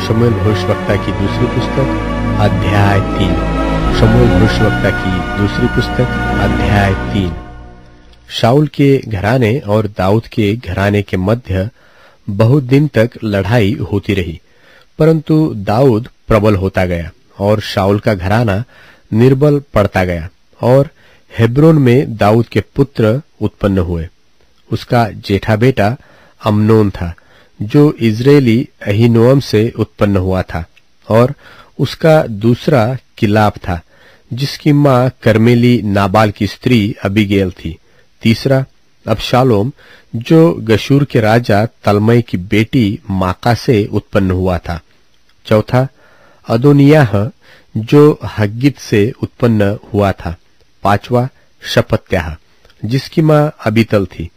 शमूएल भविष्यवक्ता की दूसरी पुस्तक अध्याय 3। शमूएल भविष्यवक्ता की दूसरी पुस्तक अध्याय 3। शाऊल के घराने और दाऊद के घराने के मध्य बहुत दिन तक लड़ाई होती रही, परंतु दाऊद प्रबल होता गया और शाऊल का घराना निर्बल पड़ता गया। और हेब्रोन में दाऊद के पुत्र उत्पन्न हुए। उसका जेठा बेटा अम्नोन था, जो इजरायली अहीनोअम से उत्पन्न हुआ था, और उसका दूसरा किलाब था, जिसकी मां कर्मेली नाबाल की स्त्री अबीगेल थी। तीसरा अबशालोम, जो गशूर के राजा तलमई की बेटी माका से उत्पन्न हुआ था। चौथा अदोनियाह, जो हग्गित से उत्पन्न हुआ था। पांचवा शपत्याह, जिसकी मां अबीतल थी।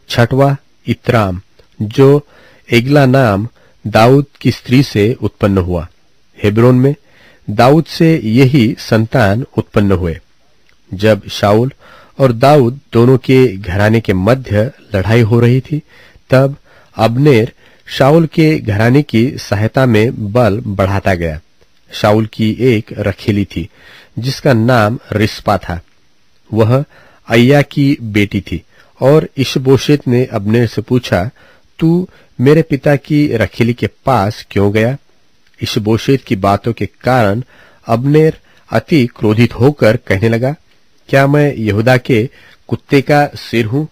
छठवां इत्राम, जो एगला नाम दाऊद की स्त्री से उत्पन्न हुआ। हेब्रोन में दाऊद से यही संतान उत्पन्न हुए। जब शाऊल और दाऊद दोनों के घराने के मध्य लड़ाई हो रही थी, तब अब्नेर शाऊल के घराने की सहायता में बल बढ़ाता गया। शाऊल की एक रखेली थी, जिसका नाम रिस्पा था। वह अय्या की बेटी थी, और इशबोशेत ने अब्नेर से पूछा, तू मेरे पिता की रखेली के पास क्यों गया? इशबोशेत की बातों के कारण अब्नेर अति क्रोधित होकर कहने लगा, क्या मैं यहूदा के कुत्ते का सिर हूं?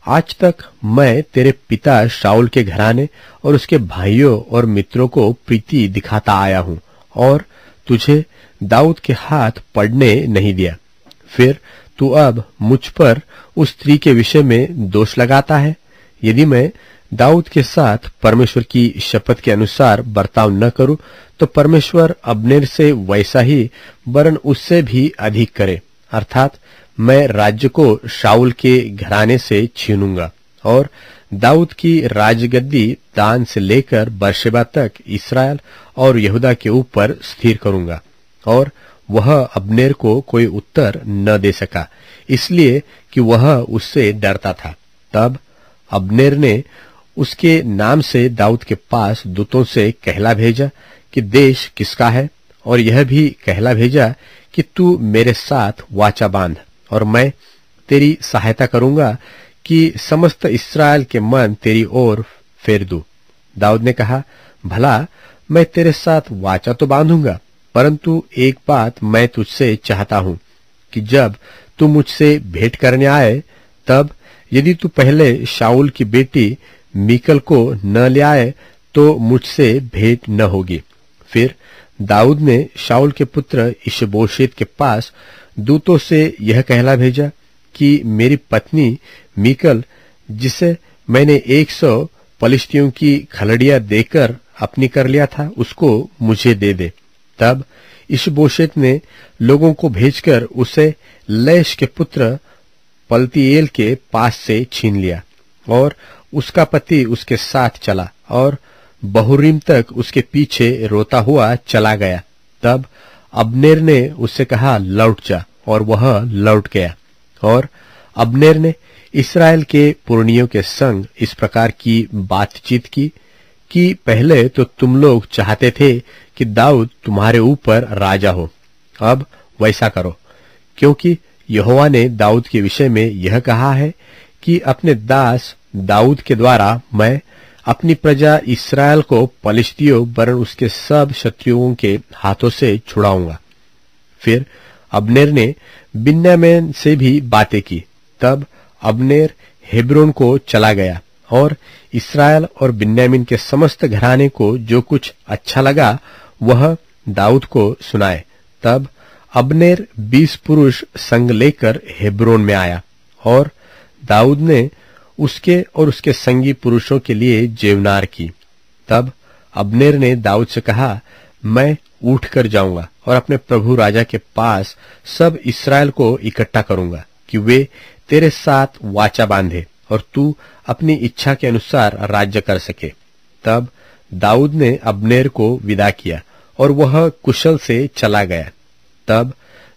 आज तक मैं तेरे पिता शाऊल के घराने और उसके भाइयों और मित्रों को प्रीति दिखाता आया हूं, और तुझे दाऊद के हाथ पड़ने नहीं दिया। फिर तू अब मुझ पर उस स्त्री के विषय में दोष लगाता है। यदि मैं दाऊद के साथ परमेश्वर की शपथ के अनुसार बर्ताव न करूं, तो परमेश्वर अब्नेर से वैसा ही वरन उससे भी अधिक करे, अर्थात मैं राज्य को शाऊल के घराने से छीनूंगा और दाऊद की राजगद्दी दान से लेकर बरशेबा तक इस्राएल और यहूदा के ऊपर स्थिर करूंगा। और वह अब्नेर को कोई उत्तर न दे सका, इसलिए कि वह उससे डरता था। तब अब्नेर ने उसके नाम से दाऊद के पास दूतों से कहला भेजा कि देश किसका है, और यह भी कहला भेजा कि तू मेरे साथ वाचा बांध, और मैं तेरी सहायता करूंगा कि समस्त इस्राएल के मन तेरी ओर फेर दूं। दाऊद ने कहा, भला मैं तेरे साथ वाचा तो बांधूंगा, परंतु एक बात मैं तुझसे चाहता हूं कि जब तू मुझसे भेंट करने आए, तब यदि तू पहले शाऊल की बेटी मीकल को न ले आए, तो मुझसे भेंट न होगी। फिर दाऊद ने शाऊल के पुत्र इशबोशेत के पास दूतों से यह कहला भेजा कि मेरी पत्नी मीकल, जिसे मैंने 100 पलिश्तियों की खलड़ियां देकर अपनी कर लिया था, उसको मुझे दे दे। तब इशबोशेत ने लोगों को भेजकर उसे लैश के पुत्र पलतीएल के पास से छीन लिया, और उसका पति उसके साथ चला और बहुरीम तक उसके पीछे रोता हुआ चला गया। तब अब्नेर ने उससे कहा, लौट जा, और वह लौट गया। और अब्नेर ने इस्राएल के पुरनियों के संग इस प्रकार की बातचीत की कि पहले तो तुम लोग चाहते थे कि दाऊद तुम्हारे ऊपर राजा हो, अब वैसा करो, क्योंकि यहोवा ने दाऊद के विषय में यह कहा है कि अपने दास दाऊद के द्वारा मैं अपनी प्रजा इस्राएल को पलिश्तियों वरन उसके सब शत्रुओं के हाथों से छुड़ाऊंगा। फिर अब्नेर ने बिन्यामीन से भी बातें की। तब अब्नेर हेब्रोन को चला गया, और इस्राएल और बिन्यामीन के समस्त घराने को जो कुछ अच्छा लगा वह दाऊद को सुनाए। तब अब्नेर 20 पुरुष संग लेकर हेब्रोन में आया, और दाऊद ने उसके और उसके संगी पुरुषों के लिए जेवनार की। तब अब्नेर ने दाऊद से कहा, मैं उठ कर जाऊंगा और अपने प्रभु राजा के पास सब इस्राएल को इकट्ठा करूंगा कि वे तेरे साथ वाचा बांधे और तू अपनी इच्छा के अनुसार राज्य कर सके। तब दाऊद ने अब्नेर को विदा किया और वह कुशल से चला गया। तब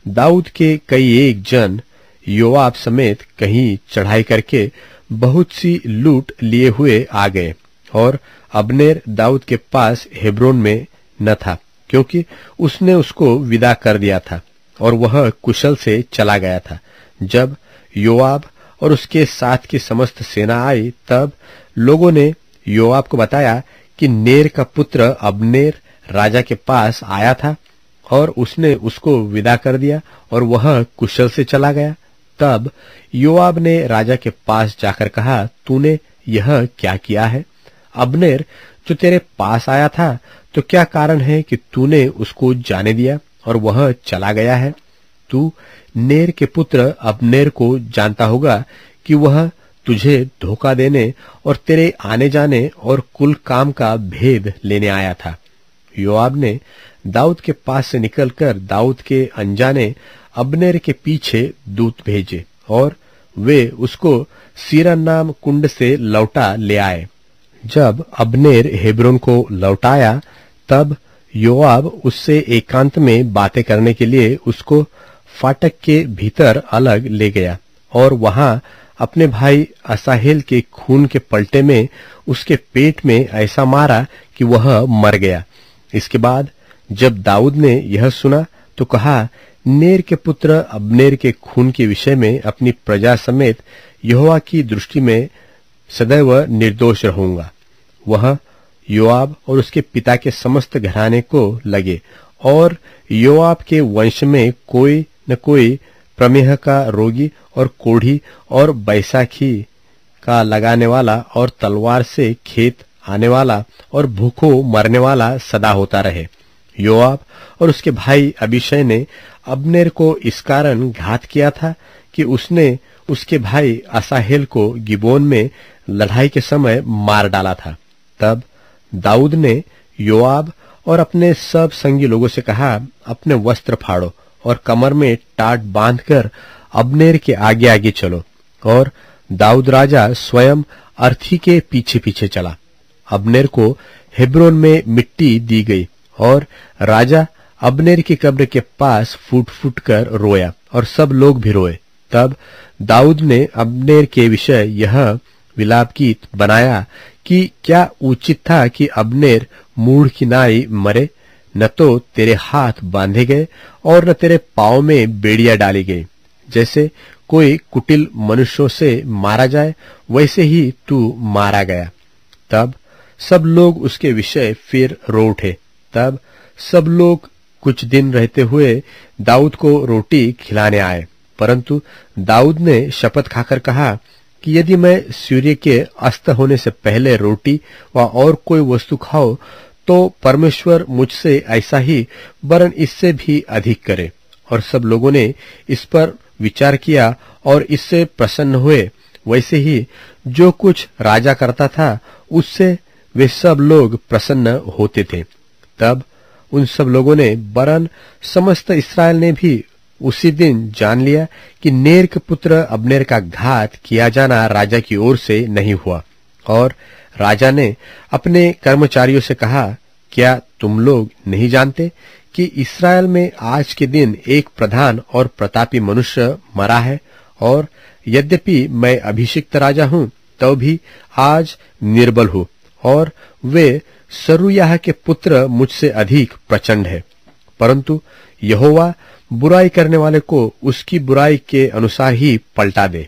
दाऊद के कई एक जन योआब समेत कहीं चढ़ाई करके बहुत सी लूट लिए हुए आ गए, और अब्नेर दाऊद के पास हेब्रोन में न था, क्योंकि उसने उसको विदा कर दिया था और वह कुशल से चला गया था। जब योआब और उसके साथ की समस्त सेना आई, तब लोगों ने योआब को बताया कि नेर का पुत्र अब्नेर राजा के पास आया था और उसने उसको विदा कर दिया और वह कुशल से चला गया। तब योआब ने राजा के पास जाकर कहा, तूने यह क्या किया है? अब्नेर जो तेरे पास आया था, तो क्या कारण है कि तूने उसको जाने दिया और वह चला गया है? तू नेर के पुत्र अब्नेर को जानता होगा कि वह तुझे धोखा देने और तेरे आने जाने और कुल काम का भेद लेने आया था। योआब ने दाऊद के पास से निकलकर दाऊद के अनजाने अब्नेर के पीछे दूत भेजे और वे उसको सीरा नाम कुंड से लौटा ले आए। जब अब्नेर हेब्रोन को लौटाया, तब योआब उससे एकांत में बातें करने के लिए उसको फाटक के भीतर अलग ले गया और वहां अपने भाई असाहेल के खून के पलटे में उसके पेट में ऐसा मारा कि वह मर गया। इसके बाद जब दाऊद ने यह सुना तो कहा, नेर के पुत्र अब्नेर के खून के विषय में अपनी प्रजा समेत यहोवा की दृष्टि में सदैव निर्दोष रहूंगा। वह योआब और उसके पिता के समस्त घराने को लगे और योआब के वंश में कोई न कोई प्रमेह का रोगी और कोढ़ी और बैसाखी का लगाने वाला और तलवार से खेत आने वाला और भूखों मरने वाला सदा होता रहे। योआब और उसके भाई अबीशै ने अब्नेर को इस कारण घात किया था कि उसने उसके भाई असाहेल को गिबोन में लड़ाई के समय मार डाला था। तब दाऊद ने योआब और अपने सब संगी लोगों से कहा, अपने वस्त्र फाड़ो और कमर में टाट बांधकर अब्नेर के आगे आगे चलो। और दाऊद राजा स्वयं अर्थी के पीछे पीछे चला। अब्नेर को हेब्रोन में मिट्टी दी गई और राजा अब्नेर की कब्र के पास फूट फूट कर रोया और सब लोग भी रोए। तब दाऊद ने अब्नेर के विषय यह विलाप गीत बनाया कि क्या उचित था कि अब्नेर मूढ़ की नाई मरे? न तो तेरे हाथ बांधे गए और न तेरे पांव में बेड़ियां डाली गई। जैसे कोई कुटिल मनुष्यों से मारा जाए, वैसे ही तू मारा गया। तब सब लोग उसके विषय फिर रो उठे। तब सब लोग कुछ दिन रहते हुए दाऊद को रोटी खिलाने आए, परंतु दाऊद ने शपथ खाकर कहा कि यदि मैं सूर्य के अस्त होने से पहले रोटी व और कोई वस्तु खाओ, तो परमेश्वर मुझसे ऐसा ही वरन इससे भी अधिक करे। और सब लोगों ने इस पर विचार किया और इससे प्रसन्न हुए। वैसे ही जो कुछ राजा करता था, उससे वे सब लोग प्रसन्न होते थे। तब उन सब लोगों ने वरन समस्त इस्राएल ने भी उसी दिन जान लिया कि नेर के पुत्र अब्नेर का घात किया जाना राजा की ओर से नहीं हुआ। और राजा ने अपने कर्मचारियों से कहा, क्या तुम लोग नहीं जानते कि इस्राएल में आज के दिन एक प्रधान और प्रतापी मनुष्य मरा है? और यद्यपि मैं अभिषिक्त राजा हूं, तो भी आज निर्बल हूं और वे सरूयाह के पुत्र मुझसे अधिक प्रचंड है। परंतु यहोवा बुराई करने वाले को उसकी बुराई के अनुसार ही पलटा दे।